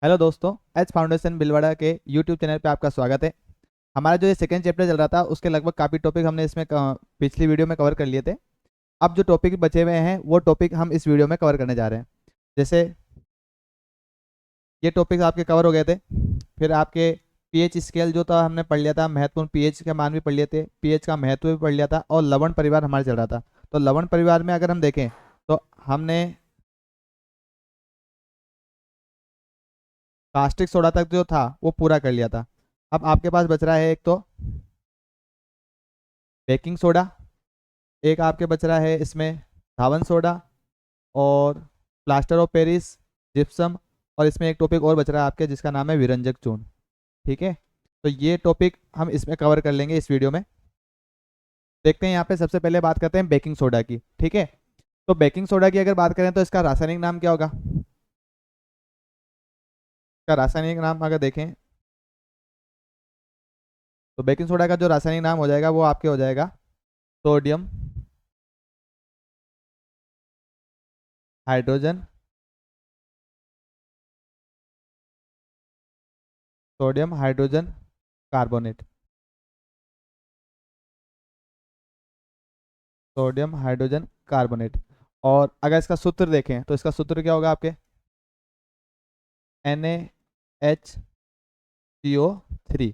Hello दोस्तों, H foundation Bhilwara के YouTube channel पे आपका स्वागत है। हमारा जो ये सेकंड चैप्टर चल रहा था उसके लगभग काफ़ी टॉपिक हमने इसमें पिछली वीडियो में कवर कर लिए थे। अब जो टॉपिक बचे हुए हैं वो टॉपिक हम इस वीडियो में कवर करने जा रहे हैं। जैसे ये टॉपिक्स आपके कवर हो गए थे। फिर आपके पीएच स्केल जो था हमने पढ़ लिया था, महत्वपूर्ण पीएच के मान भी पढ़ लिए थे, पीएच का महत्व भी पढ़ लिया था, और लवण परिवार हमारा चल रहा था। तो लवण परिवार में अगर हम देखें तो हमने कास्टिक सोडा तक जो था वो पूरा कर लिया था। अब आपके पास बच रहा है एक तो बेकिंग सोडा, एक आपके बच रहा है इसमें धावन सोडा, और प्लास्टर ऑफ पेरिस, जिप्सम, और इसमें एक टॉपिक और बच रहा है आपके जिसका नाम है विरंजक चूर्ण। ठीक है, तो ये टॉपिक हम इसमें कवर कर लेंगे इस वीडियो में। देखते हैं यहाँ पे सबसे पहले बात करते हैं बेकिंग सोडा की। ठीक है, तो बेकिंग सोडा की अगर बात करें तो इसका रासायनिक नाम क्या होगा? इसका रासायनिक नाम अगर देखें तो बेकिंग सोडा का जो रासायनिक नाम हो जाएगा वो आपके हो जाएगा sodium hydrogen, sodium hydrogen carbonate, sodium hydrogen carbonate. और अगर इसका सूत्र देखें तो इसका सूत्र क्या होगा आपके? NaHCO3।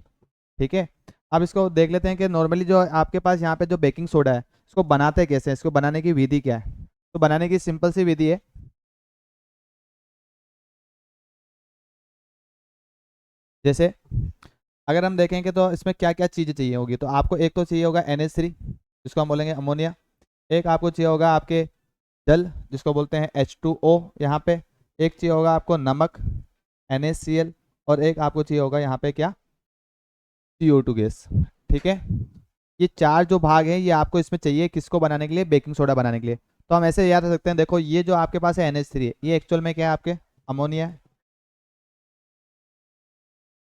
ठीक है, अब इसको देख लेते हैं कि नॉर्मली जो आपके पास यहाँ पे जो बेकिंग सोडा है इसको बनाते कैसे हैं, इसको बनाने की विधि क्या है? तो बनाने की सिंपल सी विधि है। जैसे अगर हम देखेंगे तो इसमें क्या क्या चीज़ें चाहिए होगी, तो आपको एक तो चाहिए होगा NH3 जिसको हम बोलेंगे अमोनिया। एक आपको चाहिए होगा आपके जल जिसको बोलते हैं H2O यहाँ पे। एक चाहिए होगा आपको नमक NaCl, और एक आपको चाहिए होगा यहाँ पे क्या? CO2 gas. ठीक है, ये चार जो भाग हैं ये आपको इसमें चाहिए किसको बनाने के लिए? बेकिंग सोडा बनाने के लिए। तो हम ऐसे याद रख सकते हैं, देखो ये जो आपके पास है NH3 है, ये एक्चुअल में क्या है आपके? अमोनिया है।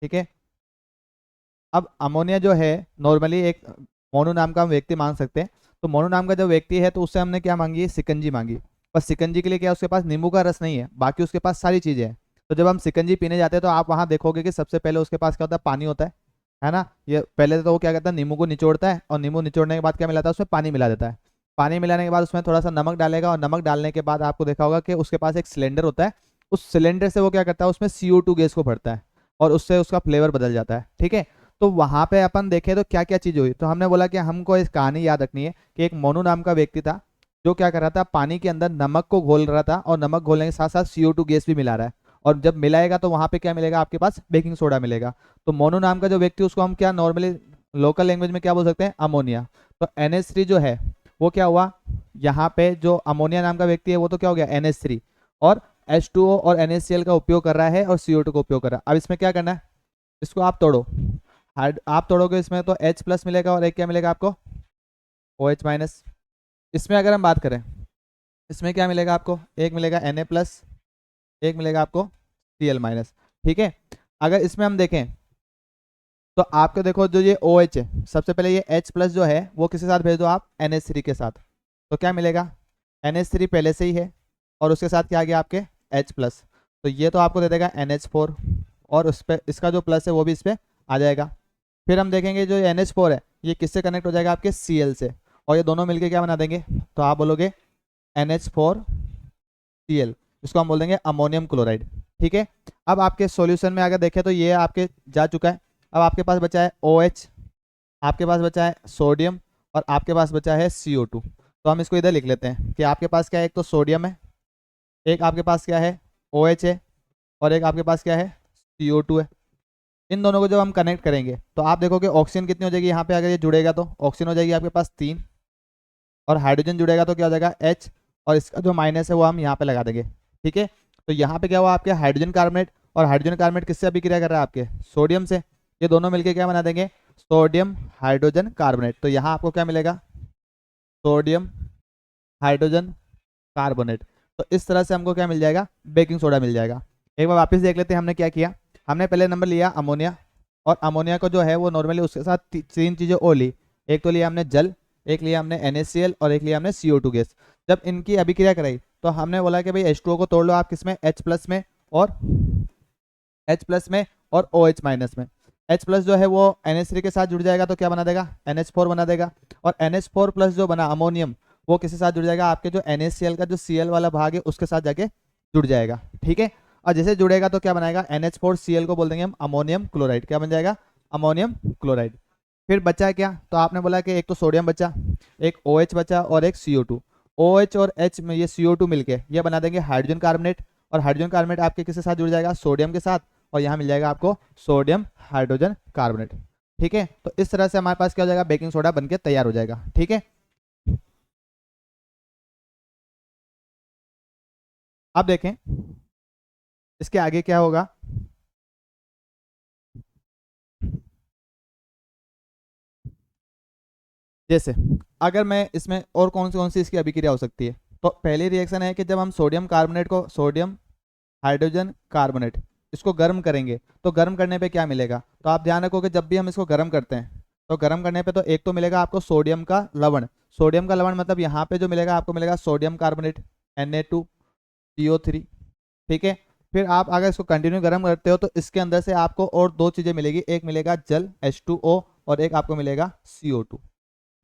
ठीक है, अब अमोनिया जो है नॉर्मली एक मोनू नाम का हम व्यक्ति मांग सकते हैं। तो मोनू नाम का जो व्यक्ति है तो उससे हमने क्या मांगी है? सिकंजी मांगी। पर सिकंजी के लिए क्या उसके पास नींबू का रस नहीं है, बाकी उसके पास सारी चीज़ें हैं। तो जब हम सिकंजी पीने जाते हैं तो आप वहाँ देखोगे कि सबसे पहले उसके पास क्या होता है? पानी होता है ना। ये पहले तो वो क्या करता है? नींबू को निचोड़ता है, और नींबू निचोड़ने के बाद क्या मिलाता है? उसमें पानी मिला देता है। पानी मिलाने के बाद उसमें थोड़ा सा नमक डालेगा, और नमक डालने के बाद आपको देखा होगा कि उसके पास एक सिलेंडर होता है। उस सिलेंडर से वो क्या करता है? उसमें CO2 गैस को भरता है, और उससे उसका फ्लेवर बदल जाता है। ठीक है, तो वहां पे अपन देखें तो क्या क्या चीज हुई, तो हमने बोला कि हमको इस कहानी याद रखनी है कि एक मोनू नाम का व्यक्ति था जो क्या कर रहा था? पानी के अंदर नमक को घोल रहा था, और नमक घोलने के साथ साथ CO2 गैस भी मिला रहा है। और जब मिलाएगा तो वहां पे क्या मिलेगा आपके पास? बेकिंग सोडा मिलेगा। तो मोनू नाम का जो व्यक्ति उसको हम क्या नॉर्मली लोकल लैंग्वेज में क्या बोल सकते हैं? अमोनिया। तो NH3 जो है वो क्या हुआ? यहाँ पे जो अमोनिया नाम का व्यक्ति है वो तो क्या हो गया? NH3, और H2O और NaCl का उपयोग कर रहा है, और CO2 का उपयोग कर रहा है। अब इसमें क्या करना है? इसको आप तोड़ो। आप तोड़ोगे इसमें तो H+ मिलेगा, और एक क्या मिलेगा आपको? OH-। इसमें अगर हम बात करें इसमें क्या मिलेगा आपको? एक मिलेगा Na+, एक मिलेगा आपको Cl-। ठीक है, अगर इसमें हम देखें तो आपको देखो जो ये OH है, सबसे पहले ये H+ जो है वो किसके साथ भेज दो आप? NH3 के साथ। तो क्या मिलेगा? NH3 पहले से ही है, और उसके साथ क्या आ गया आपके? H+। तो ये तो आपको दे देगा NH4, और उस पर इसका जो प्लस है वो भी इस पर आ जाएगा। फिर हम देखेंगे जो NH4 है ये किससे कनेक्ट हो जाएगा? आपके Cl से, और ये दोनों मिलके क्या बना देंगे? तो आप बोलोगे NH4Cl, इसको हम बोल देंगे अमोनियम क्लोराइड। ठीक है, अब आपके सॉल्यूशन में अगर देखें तो ये आपके जा चुका है। अब आपके पास बचा है OH, आपके पास बचा है सोडियम, और आपके पास बचा है CO2। तो हम इसको इधर लिख लेते हैं कि आपके पास क्या है? एक तो सोडियम है, एक आपके पास क्या है? OH है, और एक आपके पास क्या है? CO2 है। इन दोनों को जब हम कनेक्ट करेंगे तो आप देखोगे ऑक्सीजन कितनी हो जाएगी यहाँ पे? अगर ये जुड़ेगा तो ऑक्सीजन हो जाएगी आपके पास 3, और हाइड्रोजन जुड़ेगा तो क्या हो जाएगा? H, और इसका जो माइनस है वो हम यहाँ पे लगा देंगे। ठीक है, तो यहाँ पे क्या हुआ आपके? हाइड्रोजन कार्बोनेट, और हाइड्रोजन कार्बोनेट किससे अभिक्रिया कर रहा है? आपके सोडियम से। ये दोनों मिलके क्या बना देंगे? Sodium hydrogen carbonate. तो यहाँ आपको क्या मिलेगा? Sodium hydrogen carbonate. तो इस तरह से हमको क्या मिल जाएगा? बेकिंग सोडा मिल जाएगा। एक बार वापस देख लेते हैं हमने क्या किया। हमने पहले नंबर लिया अमोनिया, और अमोनिया को जो है वो नॉर्मली उसके साथ तीन चीज़ें और ली। एक तो लिया हमने जल, एक लिया हमने NaCl, और एक लिया हमने CO2 गैस। जब इनकी अभिक्रिया कराई तो हमने बोला कि भाई H2O को तोड़ लो आप किसमें? H+ में, और H प्लस में और OH माइनस में। H प्लस जो है वो NH3 के साथ जुड़ जाएगा तो क्या बना देगा, NH4 बना देगा। और NH4 प्लस जो बना अमोनियम, वो किसके साथ जुड़ जाएगा, आपके जो NaCl का जो Cl वाला भाग है उसके साथ जाके जुड़ जाएगा। ठीक है, और जैसे जुड़ेगा तो क्या बनाएगा, NH4Cl को बोल देंगे हम अमोनियम क्लोराइड। क्या बन जाएगा, अमोनियम क्लोराइड। फिर बचा क्या, तो आपने बोला कि एक तो सोडियम बचा, एक OH बचा और एक CO2। OH और H में ये CO2 मिलके ये बना देंगे हाइड्रोजन कार्बोनेट। और हाइड्रोजन कार्बोनेट आपके किसके साथ जुड़ जाएगा, सोडियम के साथ, और यहाँ मिल जाएगा आपको सोडियम हाइड्रोजन कार्बोनेट। ठीक है, तो इस तरह से हमारे पास क्या हो जाएगा, बेकिंग सोडा बनके तैयार हो जाएगा। ठीक है, अब देखें इसके आगे क्या होगा। जैसे अगर मैं इसमें और कौन सी इसकी अभिक्रिया हो सकती है, तो पहली रिएक्शन है कि जब हम सोडियम कार्बोनेट को, सोडियम हाइड्रोजन कार्बोनेट, इसको गर्म करेंगे तो गर्म करने पे क्या मिलेगा, तो आप ध्यान रखो कि जब भी हम इसको गर्म करते हैं तो गर्म करने पे तो एक तो मिलेगा आपको सोडियम का लवण। सोडियम का लवण मतलब यहाँ पे जो मिलेगा आपको मिलेगा सोडियम कार्बोनेट Na2CO3। ठीक है, फिर आप अगर इसको कंटिन्यू गर्म करते हो तो इसके अंदर से आपको और दो चीजें मिलेगी, एक मिलेगा जल H2O और एक आपको मिलेगा CO2।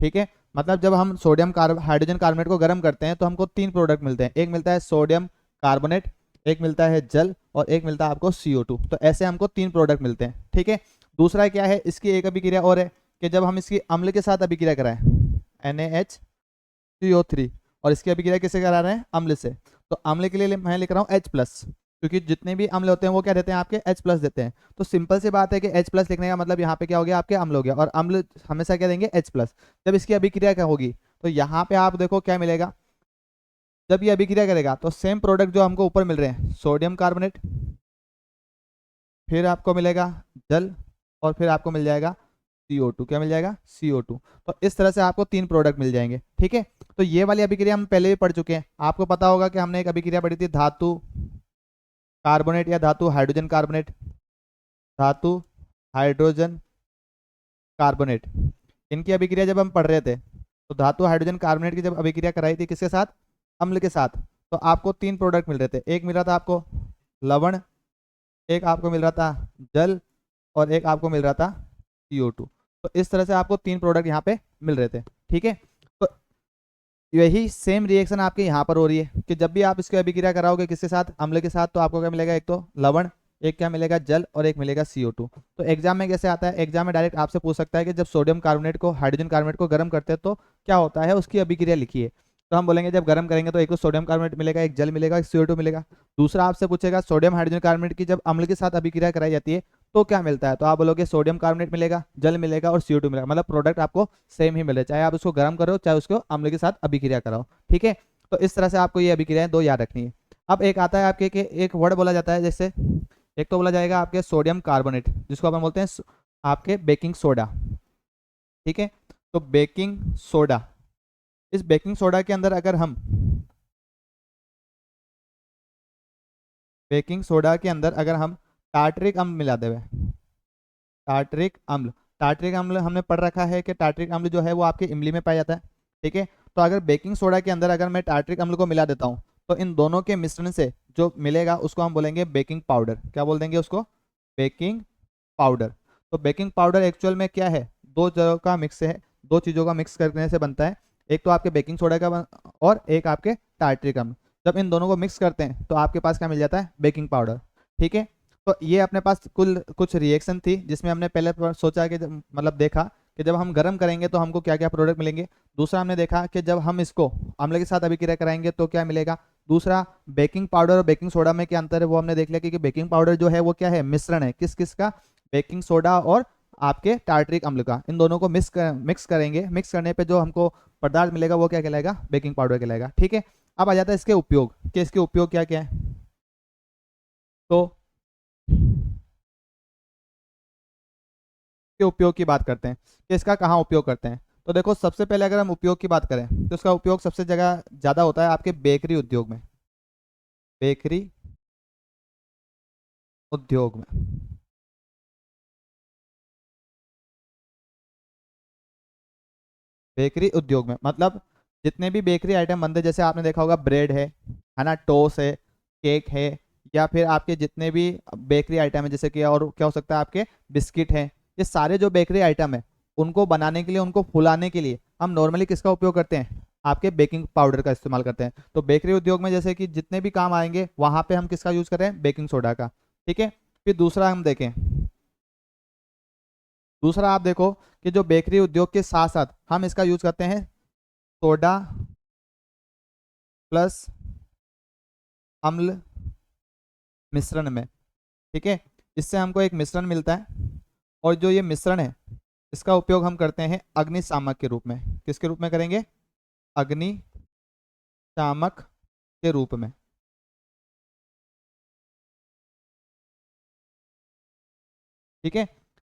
ठीक है, मतलब जब हम सोडियम हाइड्रोजन कार्बोनेट को गर्म करते हैं तो हमको तीन प्रोडक्ट मिलते हैं, एक मिलता है सोडियम कार्बोनेट, एक मिलता है जल, और एक मिलता है आपको CO2। तो ऐसे हमको तीन प्रोडक्ट मिलते हैं। ठीक है, दूसरा क्या है, इसकी एक अभिक्रिया और है कि जब हम इसकी अम्ल के साथ अभिक्रिया कराएं NaHCO3, और इसकी अभिक्रिया किससे करा रहे हैं, अम्ल से। तो अम्ल के लिए मैं लिख रहा हूँ H प्लस, क्योंकि जितने भी अम्ल होते हैं वो क्या देते हैं, आपके H प्लस देते हैं। तो सिंपल सी बात है कि H प्लस लिखने का मतलब यहाँ पे क्या हो गया, आपके अम्ल हो गया, और अम्ल हमेशा क्या देंगे, H प्लस। जब इसकी अभिक्रिया क्या होगी तो यहाँ पे आप देखो क्या मिलेगा, जब ये अभिक्रिया करेगा तो सेम प्रोडक्ट जो हमको ऊपर मिल रहे हैं, सोडियम कार्बोनेट, फिर आपको मिलेगा जल, और फिर आपको मिल जाएगा CO2। क्या मिल जाएगा, CO2। तो इस तरह से आपको तीन प्रोडक्ट मिल जाएंगे। ठीक है, तो ये वाली अभिक्रिया हम पहले भी पढ़ चुके हैं। आपको पता होगा कि हमने एक अभिक्रिया पढ़ी थी, धातु कार्बोनेट या धातु हाइड्रोजन कार्बोनेट, धातु हाइड्रोजन कार्बोनेट। इनकी अभिक्रिया जब हम पढ़ रहे थे तो धातु हाइड्रोजन कार्बोनेट की जब अभिक्रिया कराई थी किसके साथ, अम्ल के साथ, तो आपको तीन प्रोडक्ट मिल रहे थे, एक मिल रहा था आपको लवण, एक आपको मिल रहा था जल, और एक आपको मिल रहा था CO2। तो इस तरह से आपको तीन प्रोडक्ट यहाँ पे मिल रहे थे। ठीक है, तो यही सेम रिएक्शन आपके यहाँ पर हो रही है कि जब भी आप इसकी अभिक्रिया कराओगे किसके साथ, अम्ल के साथ, तो आपको क्या मिलेगा, एक तो लवण, एक क्या मिलेगा जल, और एक मिलेगा CO2। तो एग्जाम में कैसे आता है, एग्जाम में डायरेक्ट आपसे पूछ सकता है कि जब सोडियम कार्बोनेट को हाइड्रोजन कार्बोनेट को गर्म करते हैं तो क्या होता है, उसकी अभिक्रिया लिखिए। तो हम बोलेंगे जब गर्म करेंगे तो एक तो सोडियम कार्बोनेट मिलेगा, एक जल मिलेगा, एक CO2 मिलेगा। दूसरा आपसे पूछेगा सोडियम हाइड्रोजन कार्बोनेट की जब अम्ल के साथ अभिक्रिया कराई जाती है तो क्या मिलता है, तो आप बोलोगे सोडियम कार्बोनेट मिलेगा, जल मिलेगा, और CO2 मिलेगा। मतलब प्रोडक्ट आपको सेम ही मिले, चाहे आप उसको गर्म करो चाहे उसको अम्ल के साथ अभिक्रिया कराओ। ठीक है, तो इस तरह से आपको ये अभिक्रियाएं दो याद रखनी है। अब एक आता है आपके कि एक वर्ड बोला जाता है, जैसे एक तो बोला जाएगा आपके सोडियम कार्बोनेट, जिसको अपन बोलते हैं आपके बेकिंग सोडा। ठीक है, तो बेकिंग सोडा, इस बेकिंग सोडा के अंदर अगर हम, बेकिंग सोडा के अंदर अगर हम टार्टरिक अम्ल मिला देवे, टार्टरिक अम्ल, टार्टरिक अम्ल हमने पढ़ रखा है कि टार्टरिक अम्ल जो है वो आपके इमली में पाया जाता है। ठीक है, तो अगर बेकिंग सोडा के अंदर अगर मैं टार्टरिक अम्ल को मिला देता हूँ तो इन दोनों के मिश्रण से जो मिलेगा उसको हम बोलेंगे बेकिंग पाउडर। क्या बोल देंगे उसको, बेकिंग पाउडर। तो बेकिंग पाउडर एक्चुअल में क्या है, दो जगह का मिक्स है, दो चीज़ों का मिक्स करने से बनता है, एक तो आपके बेकिंग सोडा का और एक आपके टार्टरिक अम्ल। जब इन दोनों को मिक्स करते हैं तो आपके पास क्या मिल जाता है, बेकिंग पाउडर। ठीक है, तो ये अपने पास कुल कुछ रिएक्शन थी जिसमें हमने पहले सोचा कि मतलब देखा कि जब हम गर्म करेंगे तो हमको क्या क्या प्रोडक्ट मिलेंगे। दूसरा हमने देखा कि जब हम इसको अम्ल के साथ अभिक्रिया कराएंगे तो क्या मिलेगा। दूसरा बेकिंग पाउडर और बेकिंग सोडा में क्या अंतर है वो हमने देख लिया, क्योंकि बेकिंग पाउडर जो है वो क्या है, मिश्रण है किस किस का, बेकिंग सोडा और आपके टार्टरिक अम्ल का। इन दोनों को मिक्स करेंगे, मिक्स करने पे जो हमको पदार्थ मिलेगा वो क्या कहलाएगा, बेकिंग पाउडर कहलाएगा। ठीक है, अब आ जाता है इसके उपयोग कि इसके उपयोग क्या क्या है। तो के उपयोग की बात करते हैं कि इसका कहाँ उपयोग करते हैं। तो देखो सबसे पहले अगर हम उपयोग की बात करें तो इसका उपयोग सबसे जगह ज़्यादा होता है आपके बेकरी उद्योग में, बेकरी उद्योग में। बेकरी उद्योग में मतलब जितने भी बेकरी आइटम बनते हैं, जैसे आपने देखा होगा ब्रेड है ना, टोस्ट है, केक है, या फिर आपके जितने भी बेकरी आइटम है, जैसे कि और क्या हो सकता है आपके बिस्किट हैं, ये सारे जो बेकरी आइटम है उनको बनाने के लिए, उनको फुलाने के लिए हम नॉर्मली किसका उपयोग करते हैं? आपके बेकिंग पाउडर का इस्तेमाल करते हैं। तो बेकरी उद्योग में जैसे कि जितने भी काम आएंगे वहां पे हम किसका यूज कर रहे हैं? बेकिंग सोडा का। ठीक है। फिर दूसरा हम देखें, दूसरा आप देखो कि जो बेकरी उद्योग के साथ साथ हम इसका यूज करते हैं सोडा प्लस अम्ल मिश्रण में। ठीक है। इससे हमको एक मिश्रण मिलता है, और जो ये मिश्रण है इसका उपयोग हम करते हैं अग्निशामक के रूप में। किसके रूप में करेंगे? अग्निशामक के रूप में। ठीक है।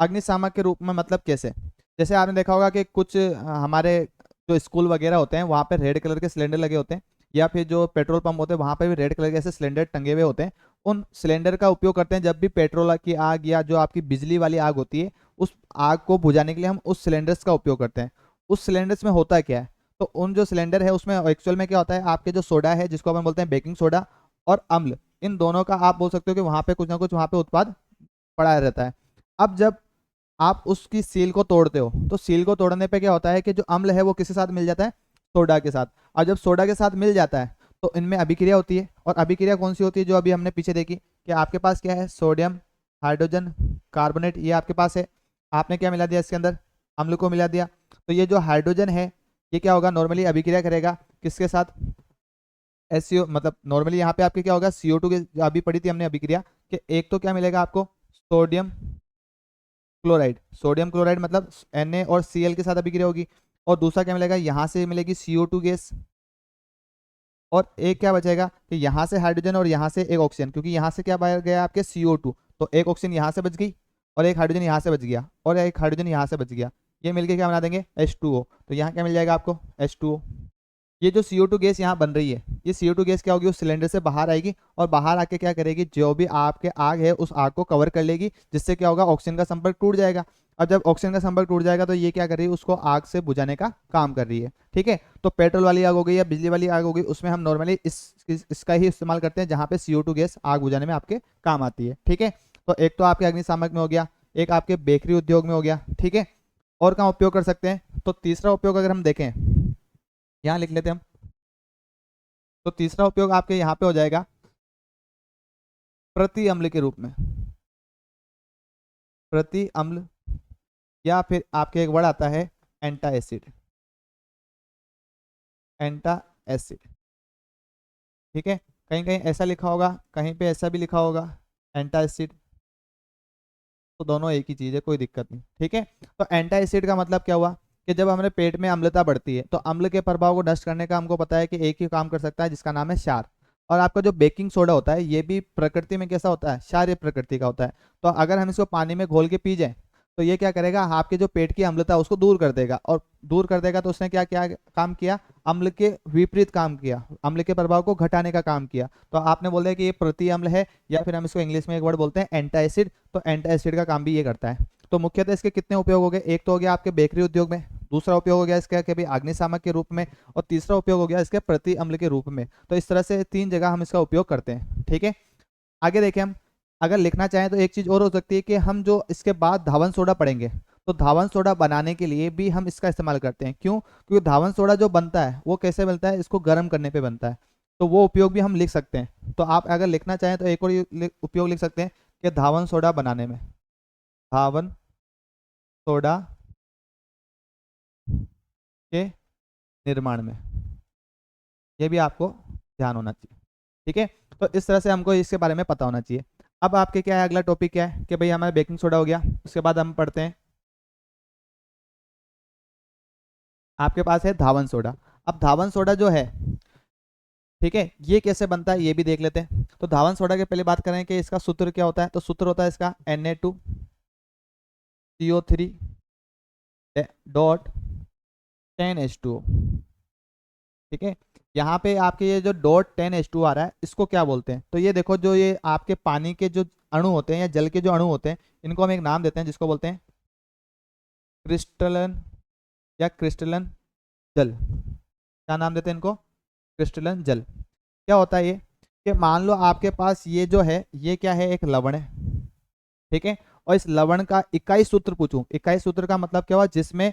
अग्निशामक के रूप में मतलब कैसे? जैसे आपने देखा होगा कि कुछ हमारे जो स्कूल वगैरह होते हैं वहाँ पे रेड कलर के सिलेंडर लगे होते हैं, या फिर जो पेट्रोल पंप होते हैं वहाँ पे भी रेड कलर के ऐसे सिलेंडर टंगे हुए होते हैं। उन सिलेंडर का उपयोग करते हैं जब भी पेट्रोल की आग या जो आपकी बिजली वाली आग होती है, उस आग को बुझाने के लिए हम उस सिलेंडर्स का उपयोग करते हैं। उस सिलेंडर्स में होता क्या है? तो उन जो सिलेंडर है उसमें एक्चुअल में क्या होता है, आपके जो सोडा है जिसको अपन बोलते हैं बेकिंग सोडा, और अम्ल, इन दोनों का आप बोल सकते हो कि वहाँ पे कुछ ना कुछ वहाँ पे उत्पाद पड़ा रहता है। अब जब आप उसकी सील को तोड़ते हो तो सील को तोड़ने पे क्या होता है कि जो अम्ल है वो किसके साथ मिल जाता है? सोडा के साथ। और जब सोडा के साथ मिल जाता है तो इनमें अभिक्रिया होती है, और अभिक्रिया कौन सी होती है? जो अभी हमने पीछे देखी कि आपके पास क्या है, सोडियम हाइड्रोजन कार्बोनेट, ये आपके पास है। आपने क्या मिला दिया इसके अंदर? अम्ल को मिला दिया। तो ये जो हाइड्रोजन है ये क्या होगा? नॉर्मली अभिक्रिया करेगा किसके साथ? एससीओ, मतलब नॉर्मली यहाँ पे आपके क्या होगा, CO2 के, जो अभी पढ़ी थी हमने अभिक्रिया, कि एक तो क्या मिलेगा आपको? Sodium chloride. सोडियम क्लोराइड मतलब Na और Cl के साथ अभिक्रिया होगी। और दूसरा क्या मिलेगा? यहाँ से मिलेगी CO2 गैस। और एक क्या बचेगा कि यहाँ से हाइड्रोजन और यहाँ से एक ऑक्सीजन, क्योंकि यहाँ से क्या बच गया आपके? CO2। तो एक ऑक्सीजन यहाँ से बच गई, और एक हाइड्रोजन यहाँ से बच गया, और एक हाइड्रोजन यहाँ से बच गया। ये मिलके क्या बना देंगे? H2O। तो यहाँ क्या मिल जाएगा आपको? H2O। ये जो CO2 गैस यहाँ बन रही है, ये CO2 गैस क्या होगी? उस सिलेंडर से बाहर आएगी, और बाहर आके क्या करेगी? जो भी आपके आग है उस आग को कवर कर लेगी, जिससे क्या होगा? ऑक्सीजन का संपर्क टूट जाएगा। अब जब ऑक्सीजन का संपर्क टूट जाएगा तो ये क्या कर रही है? उसको आग से बुझाने का काम कर रही है। ठीक है। तो पेट्रोल वाली आग हो गई या बिजली वाली आग हो गई, उसमें हम नॉर्मली इसका ही इस्तेमाल करते हैं, जहाँ पे CO2 गैस आग बुझाने में आपके काम आती है। ठीक है। तो एक तो आपके अग्निशामक में हो गया, एक आपके बेकरी उद्योग में हो गया। ठीक है। और कहाँ उपयोग कर सकते हैं? तो तीसरा उपयोग अगर हम देखें, यहाँ लिख लेते हैं हम। तो तीसरा उपयोग आपके यहाँ पे हो जाएगा प्रति अम्ल के रूप में। प्रति अम्ल, या फिर आपके एक वर्ड आता है एंटा एसिड। एंटा एसिड। ठीक है। कहीं कहीं ऐसा लिखा होगा, कहीं पे ऐसा भी लिखा होगा, एंटा एसिड। तो दोनों एक ही चीज है, कोई दिक्कत नहीं। ठीक है। तो एंटा एसिड का मतलब क्या हुआ कि जब हमारे पेट में अम्लता बढ़ती है तो अम्ल के प्रभाव को नष्ट करने का हमको पता है कि एक ही काम कर सकता है, जिसका नाम है क्षार। और आपका जो बेकिंग सोडा होता है ये भी प्रकृति में कैसा होता है? क्षारीय प्रकृति का होता है। तो अगर हम इसको पानी में घोल के पी जाए तो ये क्या करेगा? आपके जो पेट की अम्लता है उसको दूर कर देगा, और दूर कर देगा तो उसने क्या क्या काम किया? अम्ल के विपरीत काम किया, अम्ल के प्रभाव को घटाने का काम किया। तो आपने बोल दिया कि ये प्रति अम्ल है, या फिर हम इसको इंग्लिश में एक वर्ड बोलते हैं एंटा एसिड। तो एंटा एसिड का काम भी ये करता है। तो मुख्यतः इसके कितने उपयोग हो गए? एक तो हो गया आपके बेकरी उद्योग में, दूसरा उपयोग हो गया इसका कि भाई अग्निशामक के रूप में, और तीसरा उपयोग हो गया इसके प्रति अम्ल के रूप में। तो इस तरह से 3 जगह हम इसका उपयोग करते हैं। ठीक है। आगे देखें हम, अगर लिखना चाहें तो एक चीज और हो सकती है कि हम जो इसके बाद धावन सोडा पढ़ेंगे, तो धावन सोडा बनाने के लिए भी हम इसका इस्तेमाल करते हैं। क्यों? क्योंकि धावन सोडा जो बनता है वो कैसे बनता है? इसको गर्म करने पे बनता है। तो वो उपयोग भी हम लिख सकते हैं। तो आप अगर लिखना चाहें तो एक और उपयोग लिख सकते हैं कि धावन सोडा बनाने में, धावन सोडा के निर्माण में, ये भी आपको ध्यान होना चाहिए। ठीक है। तो इस तरह से हमको इसके बारे में पता होना चाहिए। अब आपके क्या है, अगला टॉपिक क्या है कि भाई हमारा बेकिंग सोडा हो गया, उसके बाद हम पढ़ते हैं आपके पास है धावन सोडा। अब धावन सोडा जो है, ठीक है, ये कैसे बनता है ये भी देख लेते हैं। तो धावन सोडा के पहले बात करें कि इसका सूत्र क्या होता है। तो सूत्र होता है इसका Na2CO3 डॉट 10H2O। ठीक है। यहाँ पे आपके ये जो डॉट 10H2 आ रहा है इसको क्या बोलते हैं? तो ये देखो, जो ये आपके पानी के जो अणु होते हैं या जल के जो अणु होते हैं, इनको हम एक नाम देते हैं जिसको बोलते हैं क्रिस्टलन, या क्रिस्टलन जल। क्या नाम देते हैं इनको? क्रिस्टलन जल। क्या होता है ये कि मान लो आपके पास ये जो है ये क्या है, एक लवण है, ठीक है, और इस लवण का इकाई सूत्र पूछूं, इकाई सूत्र का मतलब क्या हुआ, जिसमें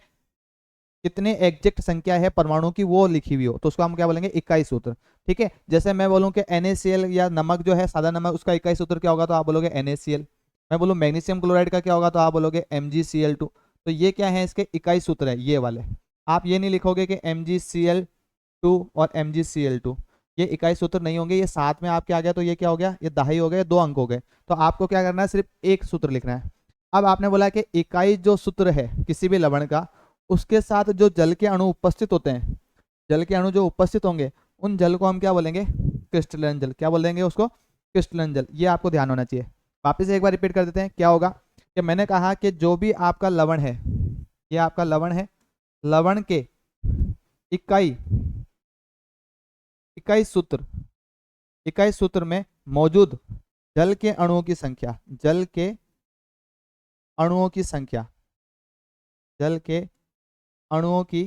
कितने एग्जैक्ट संख्या है परमाणु की वो लिखी हुई हो, तो उसको हम क्या बोलेंगे, इकाई सूत्र। ठीक है, जैसे मैं बोलूं कि NaCl या नमक जो है सादा नमक, उसका इकाई सूत्र क्या होगा, तो आप बोलोगे NaCl। मैं बोलूं मैग्नीशियम क्लोराइड का क्या होगा, तो आप बोलोगे MgCl2। तो ये क्या है, इसके इकाई सूत्र है ये वाले। आप ये नहीं लिखोगे कि MgCl2 और MgCl2, ये इकाई सूत्र नहीं होंगे, ये साथ में आपके आ गया तो ये क्या हो गया, ये दहाई हो गए, 2 अंक हो गए। तो आपको क्या करना है, सिर्फ एक सूत्र लिखना है। अब आपने बोला कि इकाई जो सूत्र है किसी भी लवण का, उसके साथ जो जल के अणु उपस्थित होते हैं, जल के अणु जो उपस्थित होंगे, उन जल को हम क्या बोलेंगे, क्रिस्टलन जल। क्या बोलेंगे उसको, क्रिस्टलन जल। ये आपको ध्यान होना चाहिए। वापस एक बार रिपीट कर देते हैं, क्या होगा कि मैंने कहा कि जो भी आपका लवण है, ये आपका लवण है, लवण के इकाई इकाई सूत्र, इकाई सूत्र में मौजूद जल के अणुओं की संख्या, जल के अणुओं की संख्या, जल के अणुओं की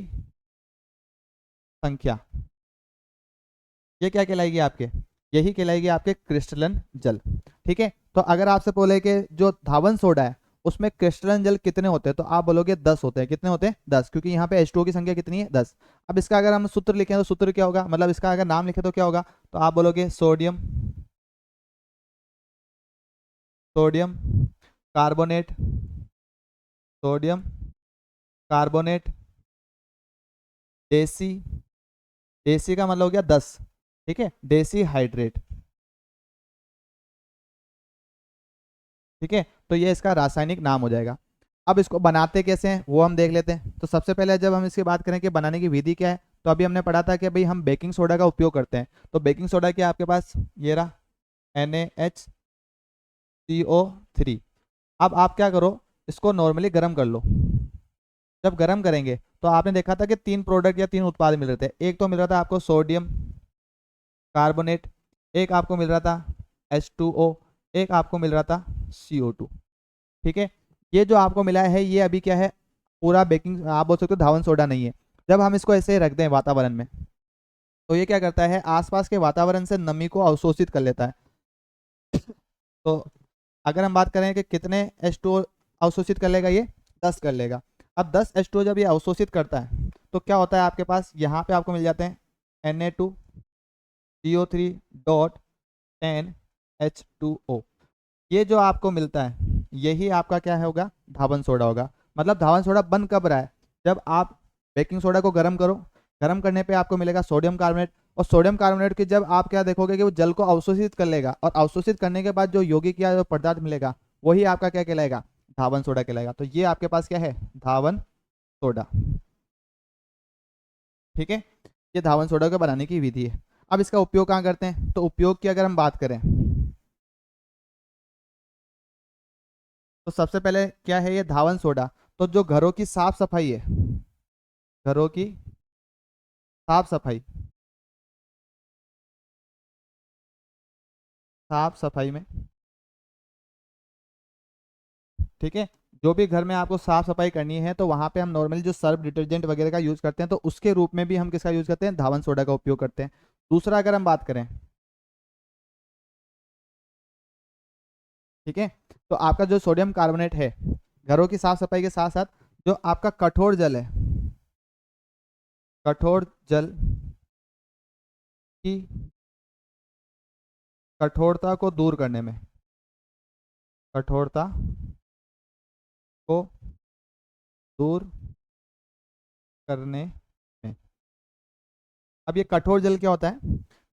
संख्या, ये क्या कहलाएगी आपके, यही कहलाएगी आपके क्रिस्टलन जल। ठीक है, तो अगर आपसे बोले कि जो धावन सोडा है उसमें क्रिस्टलन जल कितने होते हैं, तो आप बोलोगे 10 होते हैं। कितने होते हैं, 10, क्योंकि यहाँ पे H2O की संख्या कितनी है, 10। अब इसका अगर हम सूत्र लिखें तो सूत्र क्या होगा, मतलब इसका अगर नाम लिखे तो क्या होगा, तो आप बोलोगे sodium, sodium carbonate, sodium carbonate, देसी, देसी का मतलब हो गया 10, ठीक है, देसी हाइड्रेट। ठीक है, तो ये इसका रासायनिक नाम हो जाएगा। अब इसको बनाते कैसे हैं वो हम देख लेते हैं। तो सबसे पहले जब हम इसकी बात करें कि बनाने की विधि क्या है, तो अभी हमने पढ़ा था कि भाई हम बेकिंग सोडा का उपयोग करते हैं। तो बेकिंग सोडा क्या आपके पास, ये रहा NaHCO3। अब आप क्या करो, इसको नॉर्मली गर्म कर लो। जब गर्म करेंगे तो आपने देखा था कि 3 प्रोडक्ट या 3 उत्पाद मिल रहे थे। एक तो मिल रहा था आपको सोडियम कार्बोनेट, एक आपको मिल रहा था H2O, एक आपको मिल रहा था CO2। ठीक है, ये जो आपको मिला है ये अभी क्या है, पूरा बेकिंग आप बोल सकते हो धावन सोडा नहीं है। जब हम इसको ऐसे ही रख दें वातावरण में, तो ये क्या करता है, आसपास के वातावरण से नमी को अवशोषित कर लेता है। तो अगर हम बात करें कि कितने H2O अवशोषित कर लेगा, ये 10 कर लेगा। अब 10 H2O जब ये अवशोषित करता है तो क्या होता है आपके पास, यहाँ पे आपको मिल जाते हैं Na2CO3 डॉट 10H2O। ये जो आपको मिलता है यही आपका क्या होगा, धावन सोडा होगा। मतलब धावन सोडा बन कब रहा है, जब आप बेकिंग सोडा को गर्म करो, गर्म करने पे आपको मिलेगा सोडियम कार्बोनेट, और सोडियम कार्बोनेट की जब आप क्या देखोगे कि वो जल को अवशोषित कर लेगा, और अवशोषित करने के बाद जो यौगिक या जो पदार्थ मिलेगा वही आपका क्या कहलाएगा, धावन सोडा कहलाएगा। तो ये आपके पास क्या है, धावन सोडा। ठीक है, ये धावन सोडा को बनाने की विधि है। अब इसका उपयोग कहाँ करते हैं, तो उपयोग की अगर हम बात करें तो सबसे पहले क्या है, ये धावन सोडा, तो जो घरों की साफ सफाई है, घरों की साफ सफाई, साफ सफाई में, ठीक है, जो भी घर में आपको साफ सफाई करनी है तो वहां पे हम नॉर्मली जो सर्फ डिटर्जेंट वगैरह का यूज करते हैं, तो उसके रूप में भी हम किसका यूज करते हैं, धावन सोडा का उपयोग करते हैं। दूसरा अगर हम बात करें, ठीक है, तो आपका जो सोडियम कार्बोनेट है, घरों की साफ सफाई के साथ साथ जो आपका कठोर जल है, कठोर जल की कठोरता को दूर करने में, कठोरता को दूर करने में। अब ये कठोर जल क्या होता है,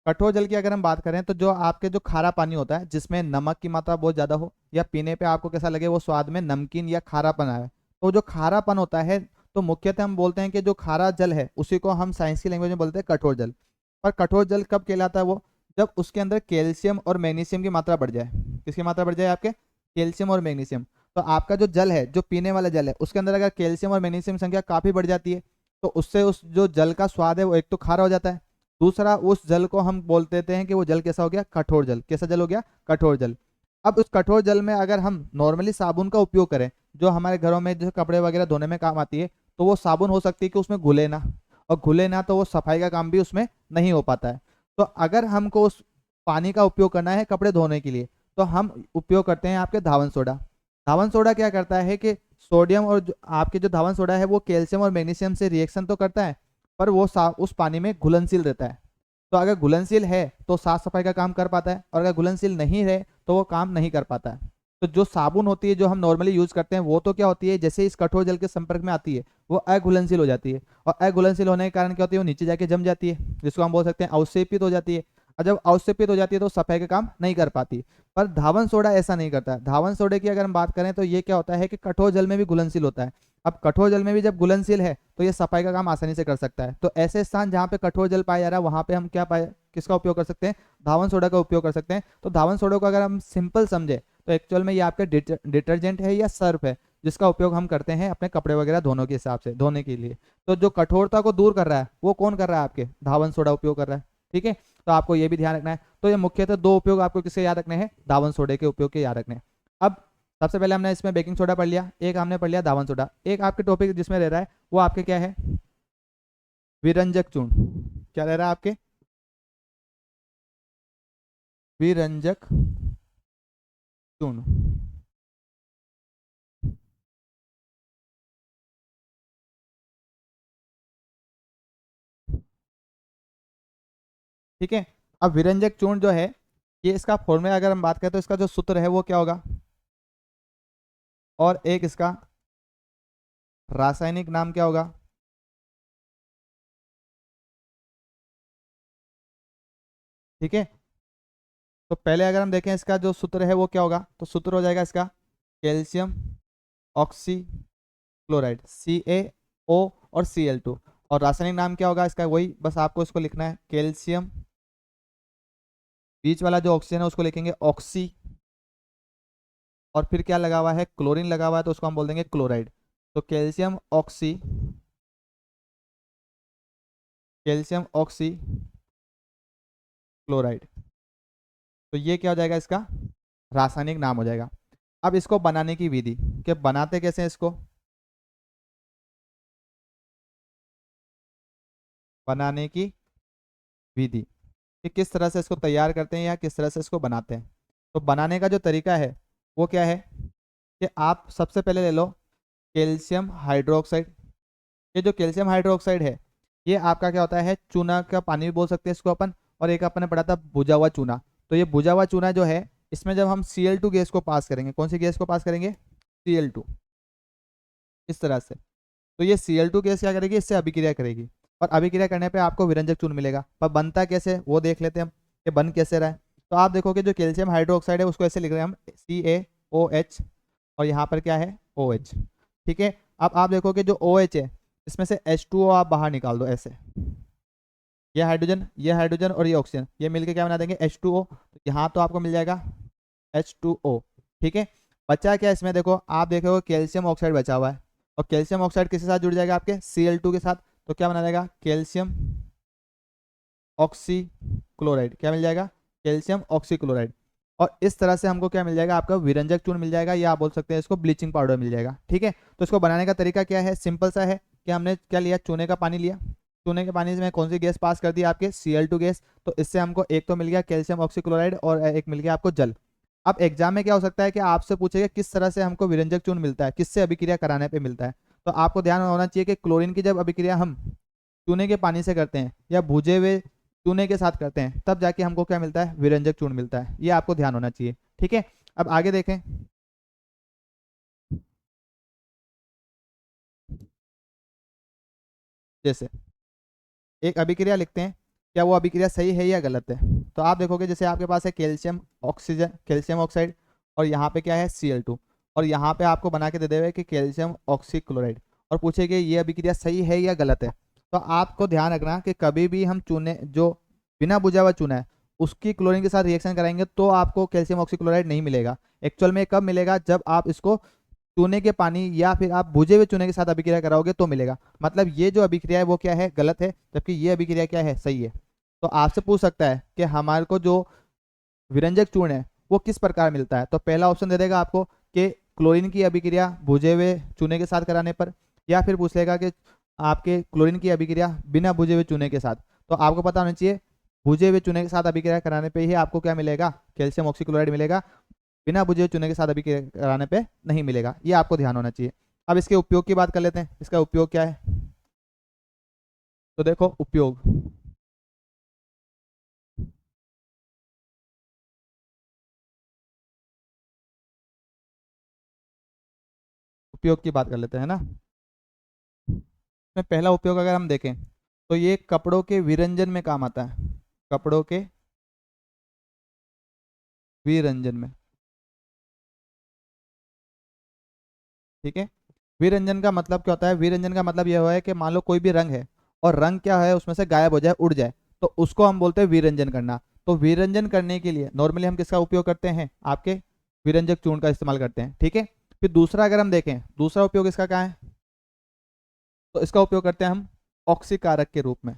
कठोर जल की अगर हम बात करें तो जो आपके जो खारा पानी होता है जिसमें नमक की मात्रा बहुत ज़्यादा हो, या पीने पे आपको कैसा लगे वो स्वाद में नमकीन या खारापन आए, तो जो खारापन होता है, तो मुख्यतः हम बोलते हैं कि जो खारा जल है उसी को हम साइंस की लैंग्वेज में बोलते हैं कठोर जल। पर कठोर जल कब कहलाता है वो, जब उसके अंदर कैल्शियम और मैग्नीशियम की मात्रा बढ़ जाए। किसकी मात्रा बढ़ जाए, आपके कैल्शियम और मैग्नीशियम। तो आपका जो जल है, जो पीने वाला जल है, उसके अंदर अगर कैल्शियम और मैग्नीशियम संख्या काफ़ी बढ़ जाती है, तो उससे उस जो जल का स्वाद है वो एक तो खारा हो जाता है, दूसरा उस जल को हम बोल देते हैं कि वो जल कैसा हो गया, कठोर जल। कैसा जल हो गया, कठोर जल। अब उस कठोर जल में अगर हम नॉर्मली साबुन का उपयोग करें, जो हमारे घरों में जो कपड़े वगैरह धोने में काम आती है, तो वो साबुन हो सकती है कि उसमें घुले ना, और घुले ना तो वो सफाई का काम भी उसमें नहीं हो पाता है। तो अगर हमको उस पानी का उपयोग करना है कपड़े धोने के लिए, तो हम उपयोग करते हैं आपके धावन सोडा। धावन सोडा क्या करता है कि सोडियम और आपके जो धावन सोडा है वो कैल्शियम और मैग्नीशियम से रिएक्शन तो करता है, पर वो उस पानी में घुलनशील रहता है। तो अगर घुलनशील है तो साफ सफाई का काम कर पाता है, और अगर घुलनशील नहीं है तो वो काम नहीं कर पाता है। तो जो साबुन होती है जो हम नॉर्मली यूज करते हैं वो तो क्या होती है, जैसे इस कठोर जल के संपर्क में आती है वो अघुलनशील हो जाती है, और अघुलनशील होने के कारण क्या होती है, वो नीचे जाके जम जाती है, जिसको हम बोल सकते हैं अवक्षेपित हो जाती है। और जब अवक्षेपित हो जाती है तो सफाई का काम नहीं कर पाती। पर धावन सोडा ऐसा नहीं करता है। धावन सोडे की अगर हम बात करें तो ये क्या होता है कि कठोर जल में भी घुलनशील होता है। अब कठोर जल में भी जब घुलनशील है तो ये सफाई का काम आसानी से कर सकता है। तो ऐसे स्थान जहाँ पे कठोर जल पाया जा रहा है वहां पे हम क्या पाए, किसका उपयोग कर सकते हैं, धावन सोडा का उपयोग कर सकते हैं। तो धावन सोडा को अगर हम सिंपल समझे तो एक्चुअल में ये आपका डिटर्जेंट है या सर्फ है, जिसका उपयोग हम करते हैं अपने कपड़े वगैरह धोने के हिसाब से, धोने के लिए। तो जो कठोरता को दूर कर रहा है वो कौन कर रहा है, आपके धावन सोडा उपयोग कर रहा है। ठीक है, तो आपको ये भी ध्यान रखना है। तो ये मुख्यतः दो उपयोग आपको किसके याद रखने हैं, धावन सोडे के उपयोग के याद रखने हैं। अब सबसे पहले हमने इसमें बेकिंग सोडा पढ़ लिया, एक हमने पढ़ लिया धावन सोडा। एक आपके टॉपिक जिसमें रह रहा है वो आपके क्या है, विरंजक चूर्ण। क्या रह रहा है आपके, विरंजक चूर्ण। ठीक है, अब विरंजक चूर्ण जो है ये इसका फॉर्मूला अगर हम बात करें तो इसका जो सूत्र है वो क्या होगा, और एक इसका रासायनिक नाम क्या होगा। ठीक है, तो पहले अगर हम देखें इसका जो सूत्र है वो क्या होगा, तो सूत्र हो जाएगा इसका कैल्शियम ऑक्सी क्लोराइड, CaO और Cl2। और रासायनिक नाम क्या होगा इसका, वही बस आपको इसको लिखना है, कैल्शियम, बीच वाला जो ऑक्सीजन है उसको लिखेंगे ऑक्सी, और फिर क्या लगा हुआ है, क्लोरीन लगा हुआ है तो उसको हम बोल देंगे क्लोराइड। तो calcium oxy, calcium oxy chloride, तो ये क्या हो जाएगा, इसका रासायनिक नाम हो जाएगा। अब इसको बनाने की विधि, कि बनाते कैसे हैं इसको, बनाने की विधि कि किस तरह से इसको तैयार करते हैं या किस तरह से इसको बनाते हैं। तो बनाने का जो तरीका है वो क्या है कि आप सबसे पहले ले लो कैल्शियम हाइड्रोक्साइड। ये जो कैल्शियम हाइड्रोक्साइड है ये आपका क्या होता है, चूना का पानी भी बोल सकते हैं इसको अपन, और एक अपन ने पढ़ा था बुझा हुआ चूना। तो ये बुझा हुआ चूना जो है इसमें जब हम Cl2 गैस को पास करेंगे, कौन सी गैस को पास करेंगे, Cl2, इस तरह से, तो ये Cl2 गैस क्या करेगी, इससे अभिक्रिया करेगी, और अभिक्रिया करने पे आपको विरंजक चूर्ण मिलेगा। पर बनता कैसे वो देख लेते हैं हम, कि बन कैसे रहा है। तो आप देखोगे जो कैल्शियम हाइड्रोक्साइड है उसको ऐसे लिख रहे हैं हम CaOH, और यहाँ पर क्या है OH। ठीक है, अब आप देखोगे जो OH है इसमें से H2O आप बाहर निकाल दो ऐसे, ये हाइड्रोजन और ये ऑक्सीजन, ये मिलके क्या बना देंगे H2O। तो यहाँ तो आपको मिल जाएगा H2O। ठीक है, बचा क्या इसमें, देखो आप देखोगे कैल्शियम ऑक्साइड बचा हुआ है, और कैल्शियम ऑक्साइड किसके साथ जुड़ जाएगा, आपके Cl2 के साथ। तो क्या बना जाएगा, कैल्शियम ऑक्सी क्लोराइड, क्या मिल जाएगा, कैल्शियम ऑक्सी क्लोराइड। और इस तरह से हमको क्या मिल जाएगा, आपका विरंजक चूर्ण मिल जाएगा, या आप बोल सकते हैं इसको ब्लीचिंग पाउडर मिल जाएगा। ठीक है, तो इसको बनाने का तरीका क्या है, सिंपल सा है कि हमने क्या लिया, चूने का पानी लिया, चूने के पानी में कौन सी गैस पास कर दी, आपके Cl2 गैस। तो इससे हमको एक तो मिल गया कैल्शियम ऑक्सीक्लोराइड और एक मिल गया आपको जल। अब एग्जाम में क्या हो सकता है कि आपसे पूछेगा किस तरह से हमको विरंजक चूर्ण मिलता है, किससे अभिक्रिया कराने पे मिलता है। तो आपको ध्यान होना चाहिए कि क्लोरीन की जब अभिक्रिया हम चूने के पानी से करते हैं या भुजे हुए चूने के साथ करते हैं तब जाके हमको क्या मिलता है, विरंजक चूर्ण मिलता है। ये आपको ध्यान होना चाहिए। ठीक है, अब आगे देखें, जैसे एक अभिक्रिया लिखते हैं, क्या वो अभिक्रिया सही है या गलत है। तो आप देखोगे जैसे आपके पास है कैल्शियम ऑक्सीजन, कैल्शियम ऑक्साइड, और यहाँ पे क्या है Cl2, और यहाँ पे आपको बना के दे देवे कि कैल्शियम ऑक्सीक्लोराइड, और पूछेगा ये अभिक्रिया सही है या गलत है। तो आपको ध्यान रखना कि कभी भी हम चूने जो बिना बुझा हुआ चूना है उसकी क्लोरीन के साथ रिएक्शन कराएंगे तो आपको कैल्शियम ऑक्सीक्लोराइड नहीं मिलेगा। एक्चुअल में कब मिलेगा, जब आप इसको चूने के पानी या फिर आप भुजे हुए चूने के साथ अभिक्रिया कराओगे तो मिलेगा। मतलब ये जो अभिक्रिया है वो क्या है, गलत है, जबकि ये अभिक्रिया क्या है, सही है। तो आपसे पूछ सकता है कि हमारे को जो विरंजक चूर्ण है वो किस प्रकार मिलता है। तो पहला ऑप्शन दे देगा आपको कि क्लोरीन की अभिक्रिया भुजे हुए चूने के साथ कराने पर, या फिर पूछ लेगा कि आपके क्लोरीन की अभिक्रिया बिना भुजे हुए चूने के साथ। तो आपको पता होना चाहिए भुजे हुए चूने के साथ अभिक्रिया कराने पे ही आपको क्या मिलेगा, कैल्शियम ऑक्सीक्लोराइड मिलेगा, बिना भुजे हुए चूने के साथ अभिक्रिया कराने पे नहीं मिलेगा। ये आपको ध्यान होना चाहिए। अब इसके उपयोग की बात कर लेते हैं, इसका उपयोग क्या है। तो देखो उपयोग, उपयोग की बात कर लेते हैं ना। में पहला उपयोग अगर हम देखें तो ये कपड़ों के विरंजन में काम आता है, कपड़ों के विरंजन में। ठीक है, विरंजन का मतलब क्या होता है, विरंजन का मतलब यह हुआ है कि मान लो कोई भी रंग है और रंग क्या है उसमें से गायब हो जाए, उड़ जाए, तो उसको हम बोलते हैं विरंजन करना। तो विरंजन करने के लिए नॉर्मली हम किसका उपयोग करते हैं, आपके विरंजक चूर्ण का इस्तेमाल करते हैं। ठीक है, फिर दूसरा अगर हम देखें, दूसरा उपयोग इसका क्या है, तो इसका उपयोग करते हैं हम ऑक्सीकारक के रूप में,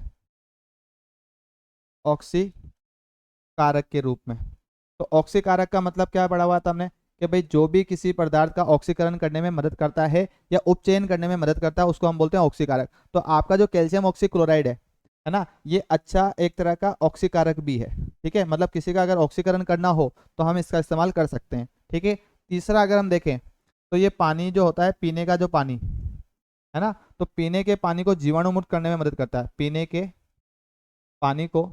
ऑक्सीकारक के रूप में। तो ऑक्सीकारक का मतलब क्या पढ़ा हुआ था हमने, कि भाई जो भी किसी पदार्थ का ऑक्सीकरण करने में मदद करता है या उपचयन करने में मदद करता है उसको हम बोलते हैं ऑक्सीकारक। तो आपका जो कैल्शियम ऑक्सीक्लोराइड है ना, ये अच्छा एक तरह का ऑक्सीकारक भी है। ठीक है, मतलब किसी का अगर ऑक्सीकरण करना हो तो हम इसका इस्तेमाल कर सकते हैं। ठीक है, तीसरा अगर हम देखें तो ये पानी जो होता है, पीने का जो पानी है ना, तो पीने के पानी को जीवाणु मुक्त करने में मदद करता है, पीने के पानी को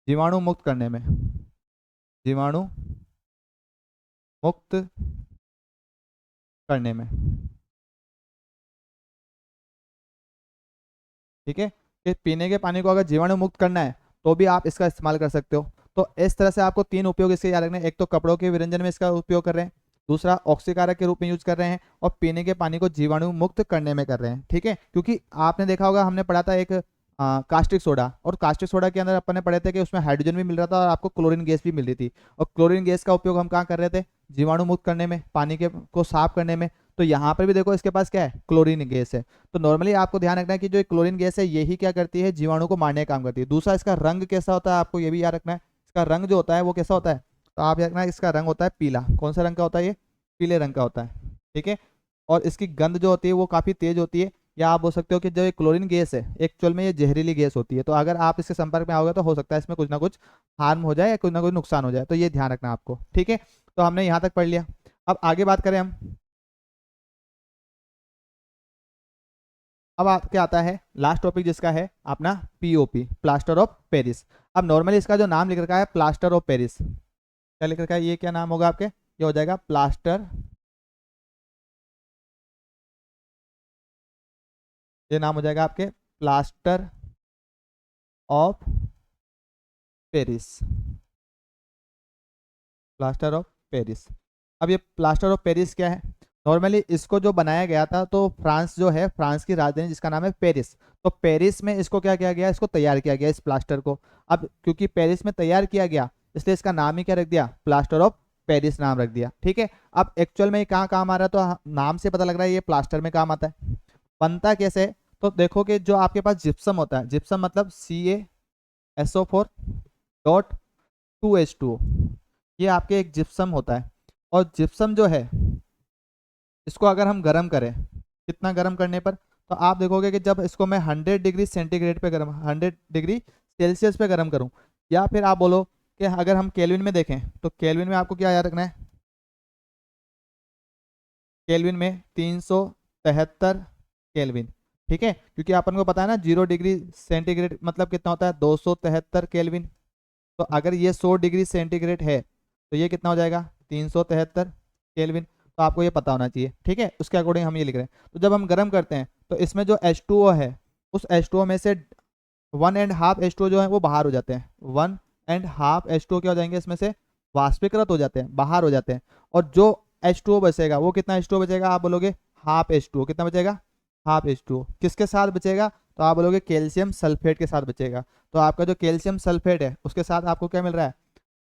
जीवाणु मुक्त करने में, जीवाणु मुक्त करने में। ठीक है, कि पीने के पानी को अगर जीवाणु मुक्त करना है तो भी आप इसका इस्तेमाल कर सकते हो। तो इस तरह से आपको तीन उपयोग इसके याद रखने हैं, एक तो कपड़ों के विरंजन में इसका उपयोग कर रहे हैं, दूसरा ऑक्सीकारक के रूप में यूज कर रहे हैं, और पीने के पानी को जीवाणु मुक्त करने में कर रहे हैं। ठीक है, क्योंकि आपने देखा होगा हमने पढ़ा था एक कास्टिक सोडा, और कास्टिक सोडा के अंदर अपन ने पढ़े थे कि उसमें हाइड्रोजन भी मिल रहा था और आपको क्लोरीन गैस भी मिल रही थी, और क्लोरीन गैस का उपयोग हम कहाँ कर रहे थे, जीवाणु मुक्त करने में, पानी के को साफ करने में। तो यहाँ पर भी देखो इसके पास क्या है, क्लोरीन गैस है। तो नॉर्मली आपको ध्यान रखना है कि जो क्लोरीन गैस है यही क्या करती है, जीवाणु को मारने का काम करती है। दूसरा, इसका रंग कैसा होता है आपको ये भी याद रखना है, इसका रंग जो होता है वो कैसा होता है, तो आप याद रखना है इसका रंग होता है पीला। कौन सा रंग का होता है ये, पीले रंग का होता है। ठीक है, और इसकी गंध जो होती है वो काफ़ी तेज होती है, या आप बोल सकते हो कि जो ये क्लोरीन गैस है एक्चुअल में ये जहरीली गैस होती है। तो अगर आप इसके संपर्क में आओगे तो हो सकता है इसमें कुछ ना कुछ हार्म हो जाए या कुछ ना कुछ नुकसान हो जाए, तो ये ध्यान रखना आपको। ठीक है, तो हमने यहाँ तक पढ़ लिया। अब आगे बात करें हम, अब क्या आता है लास्ट टॉपिक जिसका है अपना पीओपी, प्लास्टर ऑफ पेरिस। अब नॉर्मली इसका जो नाम लिख रखा है प्लास्टर ऑफ पेरिस, क्या लिख रखा है, ये क्या नाम होगा आपके, ये हो जाएगा प्लास्टर, ये नाम हो जाएगा आपके plaster of Paris, plaster of Paris. अब ये प्लास्टर ऑफ पेरिस क्या है, नॉर्मली इसको जो बनाया गया था तो फ्रांस जो है, फ्रांस की राजधानी जिसका नाम है पेरिस, तो पेरिस में इसको क्या किया गया, इसको तैयार किया गया इस प्लास्टर को। अब क्योंकि पेरिस में तैयार किया गया इसलिए इसका नाम ही क्या रख दिया, प्लास्टर ऑफ पेरिस नाम रख दिया। ठीक है, अब एक्चुअल में ये कहाँ काम आ रहा है, तो नाम से पता लग रहा है ये प्लास्टर में काम आता है। बनता कैसे, तो देखो कि जो आपके पास जिप्सम होता है, जिप्सम मतलब CaSO4.2H2O, ये आपके एक जिप्सम होता है। और जिप्सम जो है इसको अगर हम गर्म करें, कितना गर्म करने पर, तो आप देखोगे कि जब इसको मैं 100 डिग्री सेंटीग्रेड पे गर्म, 100 डिग्री सेल्सियस पे गर्म करूं, या फिर आप बोलो कि अगर हम केल्विन में देखें, तो केल्विन में आपको क्या याद रखना है, केल्विन में 373 केल्विन। ठीक है, क्योंकि अपन को पता है ना 0 डिग्री सेंटीग्रेड मतलब कितना होता है, 273 केल्विन। तो अगर ये 100 डिग्री सेंटीग्रेड है तो ये कितना हो जाएगा, 373 केल्विन। तो आपको ये पता होना चाहिए। ठीक है, उसके अकॉर्डिंग हम ये लिख रहे हैं। तो जब हम गर्म करते हैं तो इसमें जो H2O है उस H2O में से 1.5 H2O जो है वो बाहर हो जाते हैं, 1.5 H2O क्या हो जाएंगे इसमें से, वाष्पीकृत हो जाते हैं, बाहर हो जाते हैं। और जो H2O बचेगा वो कितना H2O बचेगा, आप बोलोगे हाफ H2O, कितना बचेगा, हाफ H2O। किसके साथ बचेगा, तो आप बोलोगे कैल्शियम सल्फेट के साथ बचेगा। तो आपका जो कैल्शियम सल्फेट है उसके साथ आपको क्या मिल रहा है,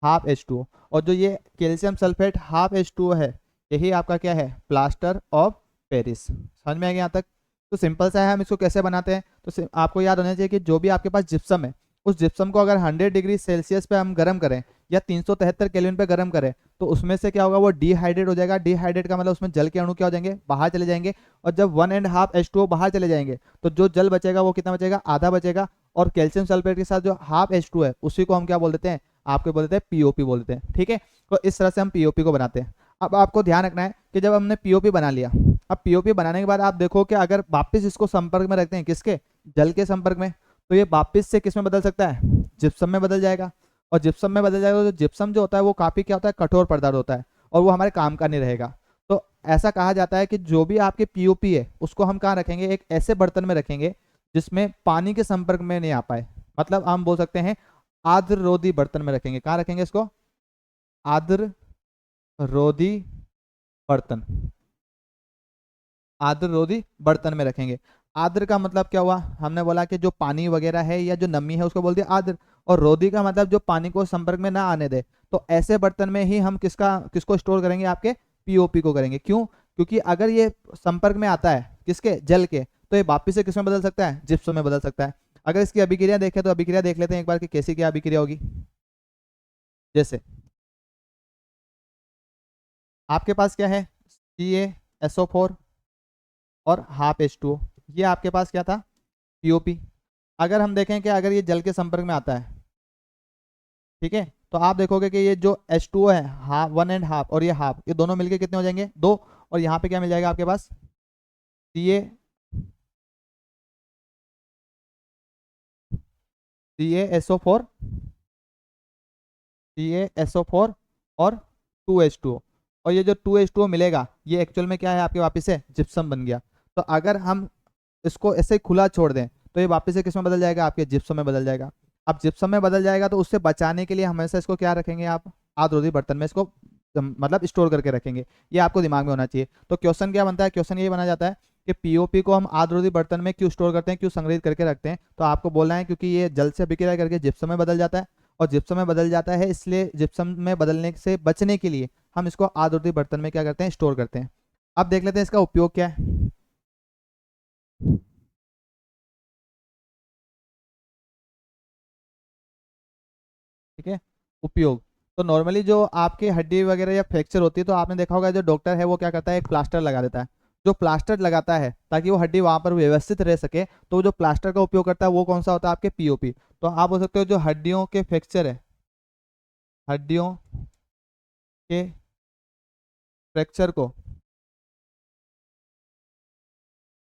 हाफ H2O। और जो ये कैल्शियम सल्फेट हाफ H2O है यही आपका क्या है, प्लास्टर ऑफ पेरिस। समझ में आ गया यहाँ तक। तो सिंपल सा है, हम इसको कैसे बनाते हैं, तो आपको याद होना चाहिए कि जो भी आपके पास जिप्सम है उस जिप्सम को अगर 100 डिग्री सेल्सियस पे हम गर्म करें, या 373 केल्विन पे गर्म करें तो उसमें से क्या होगा, वो डिहाइड्रेट हो जाएगा। डिहाइड्रेट का मतलब उसमें जल के अणु क्या हो जाएंगे, बाहर चले जाएंगे। और जब 1.5 H2O बाहर चले जाएंगे तो जो जल बचेगा वो कितना बचेगा, आधा बचेगा। और कैल्शियम सल्फेट के साथ जो हाफ H2 है उसी को हम क्या बोल देते हैं, आपको बोल देते हैं पीओपी बोल देते हैं। ठीक है, तो इस तरह से हम पीओपी को बनाते हैं। अब आपको ध्यान रखना है कि जब हमने पीओपी बना लिया, अब पीओपी बनाने के बाद आप देखो कि अगर वापस इसको संपर्क में रखते हैं, किसके, जल के संपर्क में, तो ये वापस से किस में बदल सकता है, जिप्सम में बदल जाएगा। और जिप्सम में बदल जाएगा तो जिप्सम जो होता है वो काफी क्या होता है, कठोर पदार्थ होता है और वो हमारे काम का नहीं रहेगा। तो ऐसा कहा जाता है कि जो भी आपके पीओपी है उसको हम कहाँ रखेंगे, एक ऐसे बर्तन में रखेंगे जिसमें पानी के संपर्क में नहीं आ पाए। मतलब हम बोल सकते हैं आर्द्ररोधी बर्तन में रखेंगे। कहाँ रखेंगे इसको, आर्द्ररोधी बर्तन, आर्द्ररोधी बर्तन में रखेंगे। आर्द्र का मतलब क्या हुआ, हमने बोला कि जो पानी वगैरह है या जो नमी है उसको बोल दिया आर्द्र। और रोधी का मतलब जो पानी को संपर्क में ना आने दे। तो ऐसे बर्तन में ही हम किसको स्टोर करेंगे, आपके पीओपी को करेंगे। क्यों, क्योंकि अगर ये संपर्क में आता है किसके, जल के, तो ये वापिस से किसमें बदल सकता है, जिप्सम में बदल सकता है। अगर इसकी अभिक्रिया देखें तो अभिक्रिया देख लेते हैं एक बार कि कैसी क्या अभिक्रिया होगी। जैसे आपके पास क्या है, CaSO4 और हाफ H2O, ये आपके पास क्या था, पीओपी। अगर हम देखें कि अगर ये जल के संपर्क में आता है, ठीक है, तो आप देखोगे कि ये जो H2O है, हाफ 1.5 और ये हाफ, ये दोनों मिलके कितने हो जाएंगे, 2। और यहाँ पे क्या मिल जाएगा आपके पास, CaSO4, CaSO4 और 2H2O। और ये जो 2H2O मिलेगा ये एक्चुअल में क्या है, आपके वापस से जिप्सम बन गया। तो अगर हम इसको ऐसे ही खुला छोड़ दें तो ये वापस से किसमें बदल जाएगा, आपके जिप्सम में बदल जाएगा। अब जिप्सम में बदल जाएगा तो उससे बचाने के लिए हमेशा इसको क्या रखेंगे, आप आद्ररोधी बर्तन में इसको मतलब स्टोर करके रखेंगे। ये आपको दिमाग में होना चाहिए। तो क्वेश्चन क्या बनता है, क्वेश्चन ये बना जाता है कि पीओपी को हम आद्ररोधी बर्तन में क्यों स्टोर करते हैं, क्यों संग्रहित करके रखते हैं। तो आपको बोलना है क्योंकि ये जल से अभिक्रिया करके जिप्सम में बदल जाता है। और जिप्सम में बदल जाता है इसलिए जिप्सम में बदलने से बचने के लिए हम इसको आद्ररोधी बर्तन में क्या करते हैं, स्टोर करते हैं। अब देख लेते हैं इसका उपयोग क्या है। ठीक है, उपयोग। तो नॉर्मली जो आपकी हड्डी वगैरह या फ्रैक्चर होती है तो आपने देखा होगा जो डॉक्टर है वो क्या करता है, एक प्लास्टर लगा देता है। जो प्लास्टर लगाता है ताकि वो हड्डी वहां पर व्यवस्थित रह सके, तो जो प्लास्टर का उपयोग करता है वो कौन सा होता है, आपके पीओपी। तो आप बोल सकते हो जो हड्डियों के फ्रैक्चर है, हड्डियों के फ्रैक्चर को,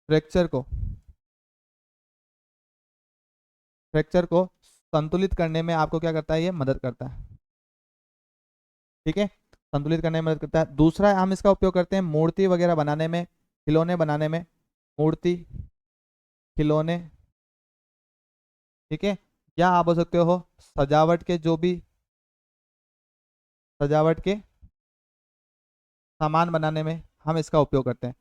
फ्रैक्चर को फ्रैक्चर को संतुलित करने में आपको क्या करता है, ये मदद करता है। ठीक है, संतुलित करने में मदद करता है। दूसरा हम इसका उपयोग करते हैं मूर्ति वगैरह बनाने में, खिलौने बनाने में, मूर्ति, खिलौने। ठीक है, या आप बोल सकते हो सजावट के, जो भी सजावट के सामान बनाने में हम इसका उपयोग करते हैं।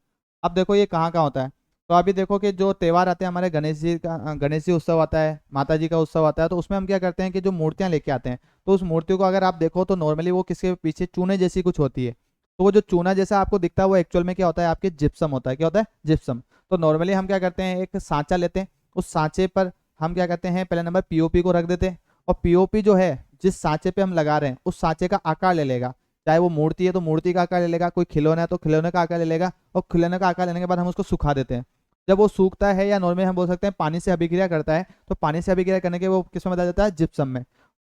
अब देखो ये कहाँ कहाँ होता है। तो अभी देखो कि जो त्यौहार आते हैं हमारे, गणेश जी का गणेश जी उत्सव आता है, माता जी का उत्सव आता है, तो उसमें हम क्या करते हैं कि जो मूर्तियां लेके आते हैं, तो उस मूर्ति को अगर आप देखो तो नॉर्मली वो किसके पीछे चूने जैसी कुछ होती है। तो वो जो चूना जैसा आपको दिखता है वो एक्चुअल में क्या होता है, आपके जिप्सम होता है। क्या होता है, जिप्सम। तो नॉर्मली हम क्या करते हैं, एक सांचा लेते हैं, उस सांचे पर हम क्या करते हैं, पहले नंबर पीओपी को रख देते हैं। और पीओपी जो है जिस सांचे पे हम लगा रहे हैं उस सांचे का आकार ले लेगा। चाहे वो मूर्ति है तो मूर्ति का आकार ले लेगा, कोई खिलौना है तो खिलौने का आकार ले लेगा। और खिलौने का आकार लेने के बाद हम उसको सुखा देते हैं। जब वो सूखता है या नॉर्मली हम बोल सकते हैं पानी से अभिक्रिया करता है, तो पानी से अभिक्रिया करने के वो किस में बदल जाता है, जिप्सम में।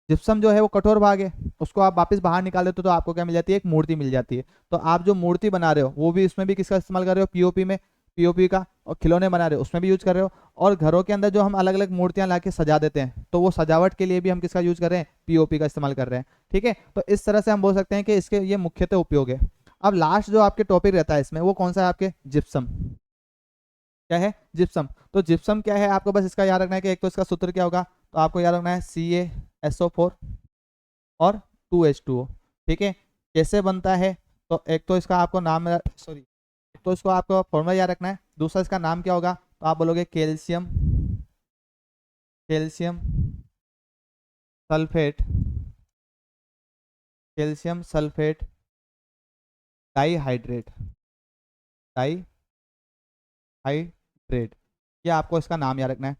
जिप्सम जो है वो कठोर भाग है, उसको आप वापस बाहर निकाल देते हो तो आपको क्या मिल जाती है, एक मूर्ति मिल जाती है। तो आप जो मूर्ति बना रहे हो वो भी इसमें भी किसका इस्तेमाल कर रहे हो, पीओपी में, पीओपी का। और खिलौने बना रहे हो उसमें भी यूज कर रहे हो। और घरों के अंदर जो हम अलग अलग मूर्तियां ला के सजा देते हैं तो वो सजावट के लिए भी हम किसका यूज कर रहे हैं, पीओपी का इस्तेमाल कर रहे हैं। ठीक है, तो इस तरह से हम बोल सकते हैं कि इसके ये मुख्यतः उपयोग है। अब लास्ट जो आपके टॉपिक रहता है इसमें वो कौन सा है, आपके जिप्सम। क्या है, जिप्सम। तो जिप्सम क्या है, आपको बस इसका याद रखना है कि एक तो इसका सूत्र क्या होगा, तो आपको याद रखना है CaSO4 और 2H2O। ठीक है, कैसे बनता है, तो एक तो इसका आपको नाम, सॉरी, तो इसको आपको फॉर्मूला याद रखना है। दूसरा इसका नाम क्या होगा, तो आप बोलोगे calcium, calcium sulphate, calcium sulphate dihydrate, dihydrate. ये आपको इसका नाम याद रखना है।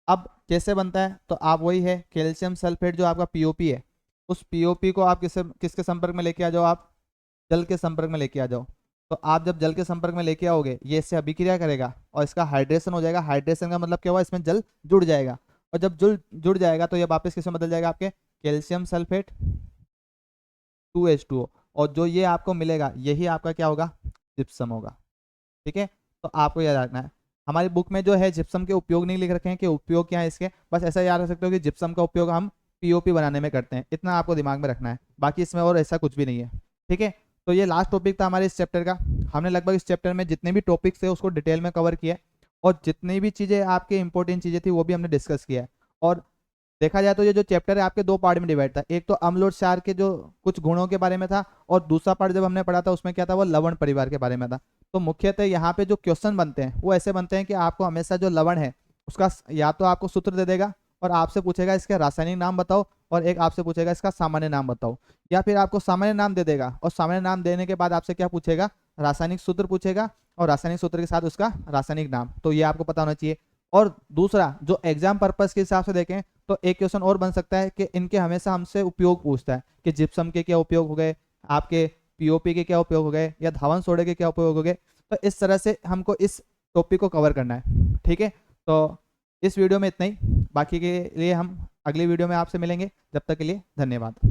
अब कैसे बनता है, तो आप वही है कैल्शियम सल्फेट जो आपका पीओपी है उस पीओपी को आप किसके संपर्क में लेके आ जाओ, आप जल के संपर्क में लेके आ जाओ। तो आप जब जल के संपर्क में लेके आओगे, ये इससे अभिक्रिया करेगा और इसका हाइड्रेशन हो जाएगा। हाइड्रेशन का मतलब क्या हुआ, इसमें जल जुड़ जाएगा, और जब जुड़ जाएगा तो ये वापस किसमें बदल जाएगा, आपके कैल्शियम सल्फेट 2H2O, और जो ये आपको मिलेगा यही आपका क्या होगा, जिप्सम होगा। ठीक है, तो आपको याद रखना है। हमारी बुक में जो है जिप्सम के उपयोग नहीं लिख रखे हैं कि उपयोग क्या है इसके, बस ऐसा याद रख सकते हो कि जिप्सम का उपयोग हम पीओपी बनाने में करते हैं, इतना आपको दिमाग में रखना है, बाकी इसमें और ऐसा कुछ भी नहीं है। ठीक है, तो ये लास्ट टॉपिक था हमारे इस चैप्टर का। हमने लगभग इस चैप्टर में जितने भी टॉपिक्स थे उसको डिटेल में कवर किया, और जितनी भी चीज़ें आपके इंपॉर्टेंट चीज़ें थी वो भी हमने डिस्कस किया है। और देखा जाए तो ये जो चैप्टर है आपके दो पार्ट में डिवाइड था, एक तो अम्ल और क्षार के जो कुछ गुणों के बारे में था, और दूसरा पार्ट जब हमने पढ़ा था उसमें क्या था, वो लवण परिवार के बारे में था। तो मुख्यतः यहाँ पे जो क्वेश्चन बनते हैं वो ऐसे बनते हैं कि आपको हमेशा जो लवण है उसका या तो आपको सूत्र दे देगा और आपसे पूछेगा इसके रासायनिक नाम बताओ, और एक आपसे पूछेगा इसका सामान्य नाम बताओ, या फिर आपको सामान्य नाम दे देगा और सामान्य नाम देने के बाद आपसे क्या पूछेगा, रासायनिक सूत्र पूछेगा, और रासायनिक सूत्र के साथ उसका रासायनिक नाम, तो ये आपको पता होना चाहिए। और दूसरा जो एग्जाम पर्पस के हिसाब से देखें तो एक क्वेश्चन और बन सकता है कि इनके हमेशा हमसे उपयोग पूछता है कि जिप्सम के क्या उपयोग हो गए, आपके पीओपी के क्या उपयोग हो गए, या धावन सोडे के क्या उपयोग हो गए। तो इस तरह से हमको इस टॉपिक को कवर करना है। ठीक है, तो इस वीडियो में इतना ही, बाकी के लिए हम अगली वीडियो में आपसे मिलेंगे। जब तक के लिए धन्यवाद।